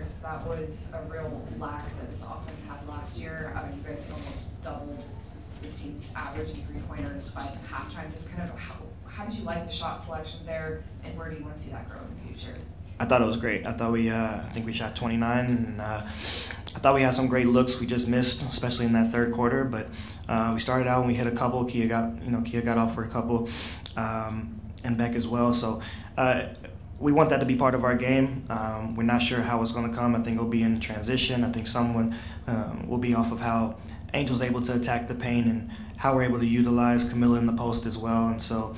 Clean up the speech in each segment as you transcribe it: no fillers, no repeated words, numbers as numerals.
3-pointers. That was a real lack that this offense had last year. You guys almost doubled this team's average in 3-pointers by halftime. Just kind of how did you like the shot selection there, and where do you want to see that grow in the future? I thought it was great. I thought I think we shot 29, and I thought we had some great looks. We just missed, especially in that third quarter. But we started out and we hit a couple. Kia got off for a couple, and Beck as well. So we want that to be part of our game. We're not sure how it's going to come. I think it'll be in transition. I think someone will be off of how Angel's able to attack the paint and how we're able to utilize Camilla in the post as well. And so,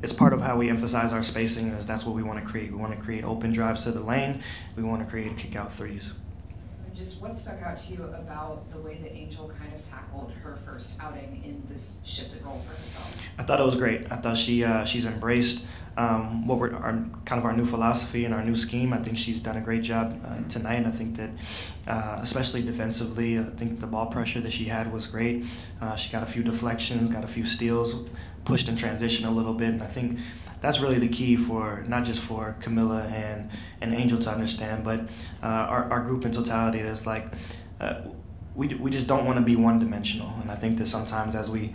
it's part of how we emphasize our spacing, is that's what we want to create. We want to create open drives to the lane. We want to create kick-out threes. Just what stuck out to you about the way that Angel kind of tackled her first outing in this shifted role for herself? I thought it was great. I thought she's embraced what we're our new philosophy and our new scheme. I think she's done a great job tonight. I think that especially defensively, I think the ball pressure that she had was great. She got a few deflections, got a few steals, pushed in transition a little bit, and I think that's really the key for not just for Camilla and Angel to understand, but our group in totality. Is like we just don't want to be one-dimensional, and I think that sometimes as we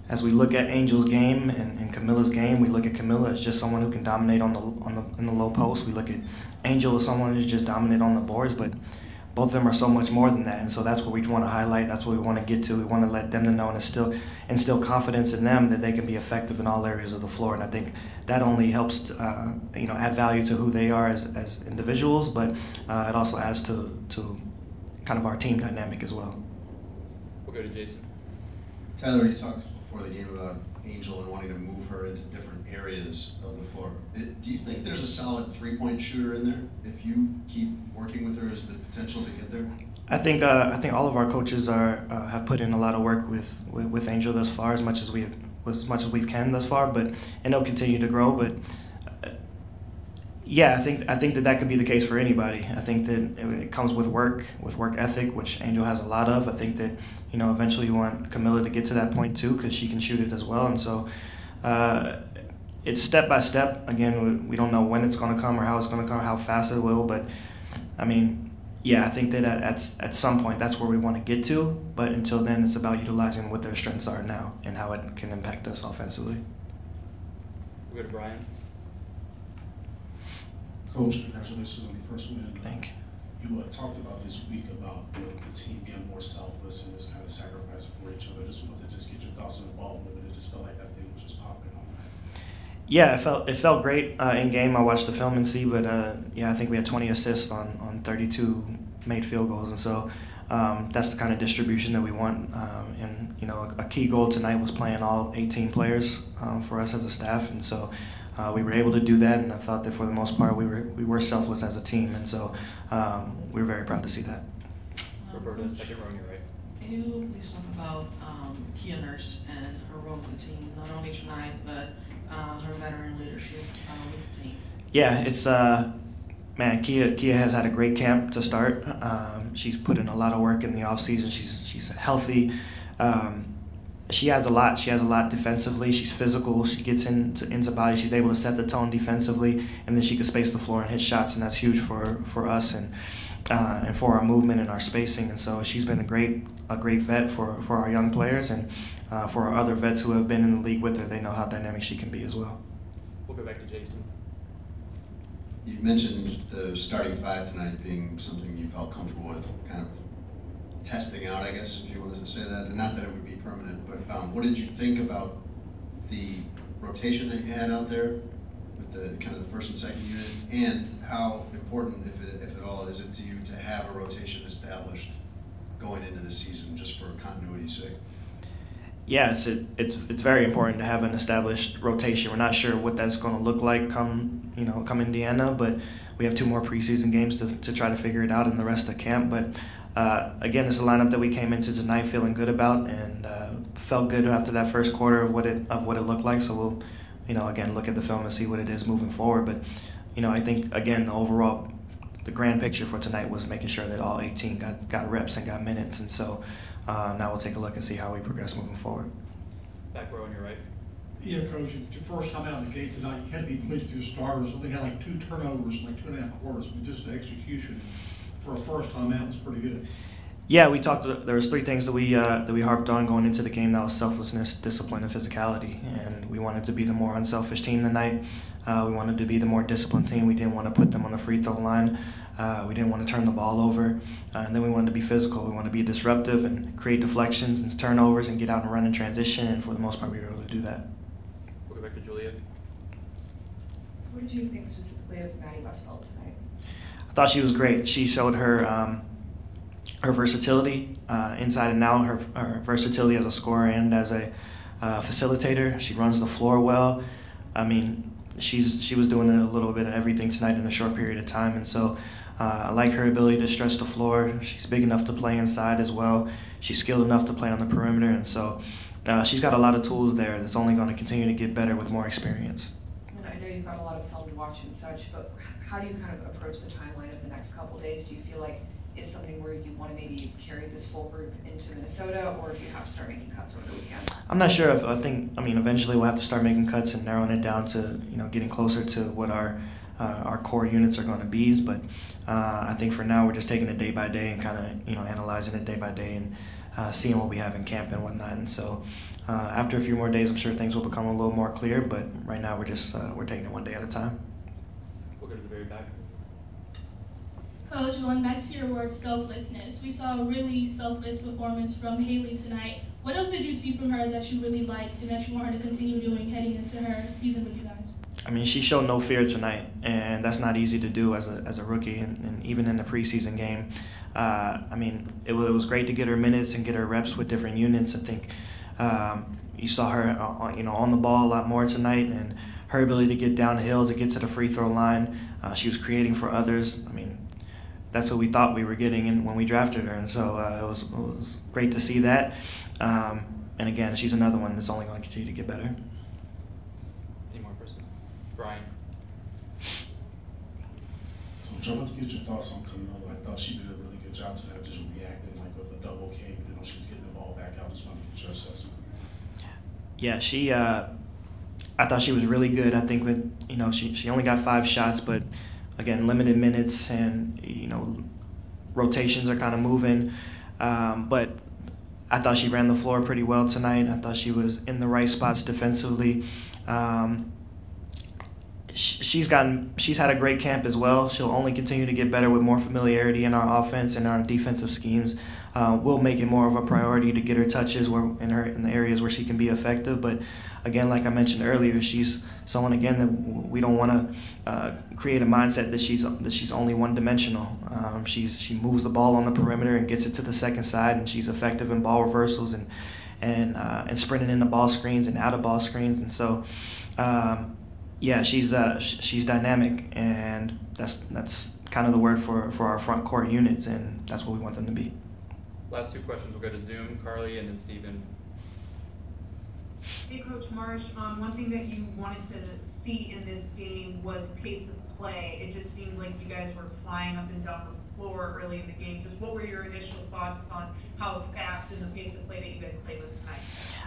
look at Angel's game and Camilla's game, we look at Camilla as just someone who can dominate in the low post. We look at Angel as someone who's just dominant on the boards, but both of them are so much more than that, and so that's what we want to highlight. That's what we want to get to. We want to let them know and instill confidence in them that they can be effective in all areas of the floor. And I think that only helps to, add value to who they are as individuals, but it also adds to kind of our team dynamic as well. We'll go to Jason. Tyler, you talked before the game about Angel and wanting to move her into different areas of the floor. Do you think there's a solid 3-point shooter in there? If you keep working with her, is the potential to get there? I think all of our coaches have put in a lot of work with Angel thus far, as much as we can thus far, and they'll continue to grow. But yeah, I think that could be the case for anybody. I think that it comes with work ethic, which Angel has a lot of. I think that eventually you want Camilla to get to that point too, because she can shoot it as well. And so it's step by step. Again, we don't know when it's going to come or how it's going to come, how fast it will. But I mean, yeah, I think that at some point that's where we want to get to. But until then, it's about utilizing what their strengths are now and how it can impact us offensively. We'll go to Brian. Coach, congratulations on your first win. Thank you. You talked about this week about the team being more selfless and just kind of sacrificing for each other. Just wanted to get your thoughts on the ball movement. It just felt like that thing was just popping all night. Yeah, it felt great in game. I watched the film and see, but I think we had 20 assists on 32 made field goals, and so that's the kind of distribution that we want. And a key goal tonight was playing all 18 players for us as a staff, and so. We were able to do that, and I thought that for the most part we were selfless as a team, and so we were very proud to see that. Roberta, second row on your right. Can you please talk about Kia Nurse and her role in the team, not only tonight, but her veteran leadership with the team? Yeah, it's Kia has had a great camp to start. She's put in a lot of work in the off season. She's healthy. She adds a lot. She has a lot defensively. She's physical. She gets into body. She's able to set the tone defensively, and then she can space the floor and hit shots, and that's huge for us and for our movement and our spacing. And so she's been a great vet for our young players, and for our other vets who have been in the league with her. They know how dynamic she can be as well. We'll go back to Jason. You mentioned the starting five tonight being something you felt comfortable with, kind of testing out, I guess, if you wanted to say that. And not that it would be permanent, but what did you think about the rotation that you had out there with the kind of the first and second unit, and how important, if at all, is it to you to have a rotation established going into the season, just for continuity's sake? Yeah, it's very important to have an established rotation. We're not sure what that's going to look like come Indiana, but we have 2 more preseason games to try to figure it out in the rest of camp. But again, it's a lineup that we came into tonight feeling good about, and felt good after that first quarter of what it looked like. So we'll again look at the film and see what it is moving forward. But I think again the grand picture for tonight was making sure that all 18 got reps and got minutes, and so now we'll take a look and see how we progress moving forward. Back row on your right. Yeah, Coach, it's your first time out of the gate tonight. You had to be pleased with your starters. They had like 2 turnovers, like 2.5 quarters, but just the execution for a first time out was pretty good. Yeah, we talked. There was 3 things that we harped on going into the game. That was selflessness, discipline, and physicality. And we wanted to be the more unselfish team tonight. We wanted to be the more disciplined team. We didn't want to put them on the free throw line. We didn't want to turn the ball over. And then we wanted to be physical. We wanted to be disruptive and create deflections and turnovers and get out and run in transition. And for the most part, we were able to do that. We'll go back to Julia. What did you think specifically of Maddie Westfeld tonight? I thought she was great. She showed her versatility inside and out, her versatility as a scorer and as a facilitator. She runs the floor well. I mean, she was doing a little bit of everything tonight in a short period of time, and so I like her ability to stretch the floor. She's big enough to play inside as well. She's skilled enough to play on the perimeter, and so she's got a lot of tools there that's only going to continue to get better with more experience. And I know you've got a lot of film to watch and such, but how do you kind of approach the timeline of the next couple of days? Do you feel like it's something where you want to maybe carry this full group into Minnesota, or do you have to start making cuts over the weekend? I'm not sure if I mean eventually we'll have to start making cuts and narrowing it down to getting closer to what our core units are going to be. But I think for now we're just taking it day by day and kind of analyzing it day by day and seeing what we have in camp and whatnot. And so after a few more days, I'm sure things will become a little more clear. But right now we're just we're taking it one day at a time. We'll go to the very back. Coach, going back to your word selflessness, we saw a really selfless performance from Haley tonight. What else did you see from her that you really liked and that you want her to continue doing heading into her season with you guys? I mean, she showed no fear tonight, and that's not easy to do as a rookie, and even in the preseason game. I mean, it was great to get her minutes and get her reps with different units. I think you saw her on the ball a lot more tonight, and her ability to get down the hill, to get to the free throw line. She was creating for others. I mean, that's what we thought we were getting when we drafted her, and so it was great to see that. And again, she's another one that's only going to continue to get better. Any more person? Brian. Coach, I want to get your thoughts on Camille. I thought she did a really good job tonight, just reacting like with a double K. She was getting the ball back out. Just want to get your assessment. Yeah, she. I thought she was really good. I think she only got 5 shots, but again, limited minutes, and rotations are kind of moving. But I thought she ran the floor pretty well tonight. I thought she was in the right spots defensively. She's had a great camp as well. She'll only continue to get better with more familiarity in our offense and our defensive schemes. We'll make it more of a priority to get her touches in the areas where she can be effective. But again, like I mentioned earlier, she's someone again that we don't want to create a mindset that she's only one-dimensional. She moves the ball on the perimeter and gets it to the second side, and she's effective in ball reversals and sprinting into ball screens and out of ball screens. And so, yeah, she's dynamic, and that's kind of the word for our front court units, and that's what we want them to be. Last 2 questions will go to Zoom, Carly, and then Steven. Hey, Coach Marsh, one thing that you wanted to see in this game was pace of play. It just seemed like you guys were flying up and down the floor early in the game. Just what were your initial thoughts on how fast and the pace of play that you guys played with tonight?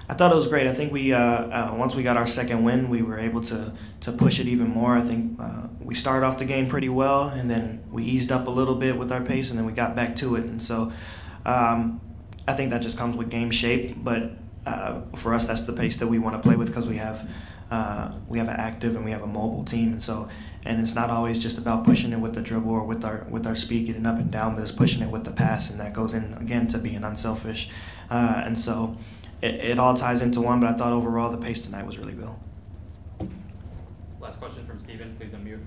I thought it was great. I think we once we got our second win, we were able to push it even more. I think we started off the game pretty well, and then we eased up a little bit with our pace, and then we got back to it. And so I think that just comes with game shape. But for us, that's the pace that we want to play with, because we have an active and we have a mobile team, and it's not always just about pushing it with the dribble or with our speed getting up and down, but it's pushing it with the pass, and that goes in again to being unselfish. And so it all ties into one. But I thought overall the pace tonight was really good. Last question from Steven. Please unmute.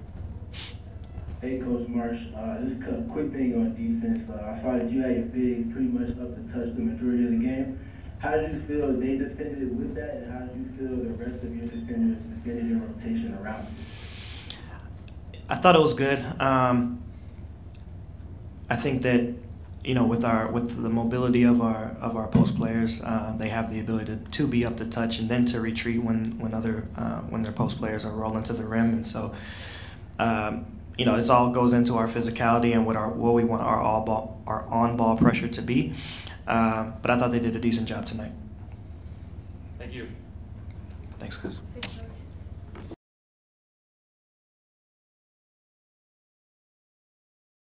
Hey, Coach Marsh. Just a quick thing on defense. I saw that you had your bigs pretty much up to touch the majority of the game. How did you feel they defended with that, and how did you feel the rest of your defenders defended in rotation around you? I thought it was good. I think that with the mobility of our post players, they have the ability to be up to touch and then to retreat when their post players are rolling to the rim, and so it all goes into our physicality and what we want our on ball pressure to be. But I thought they did a decent job tonight. Thank you. Thanks, guys.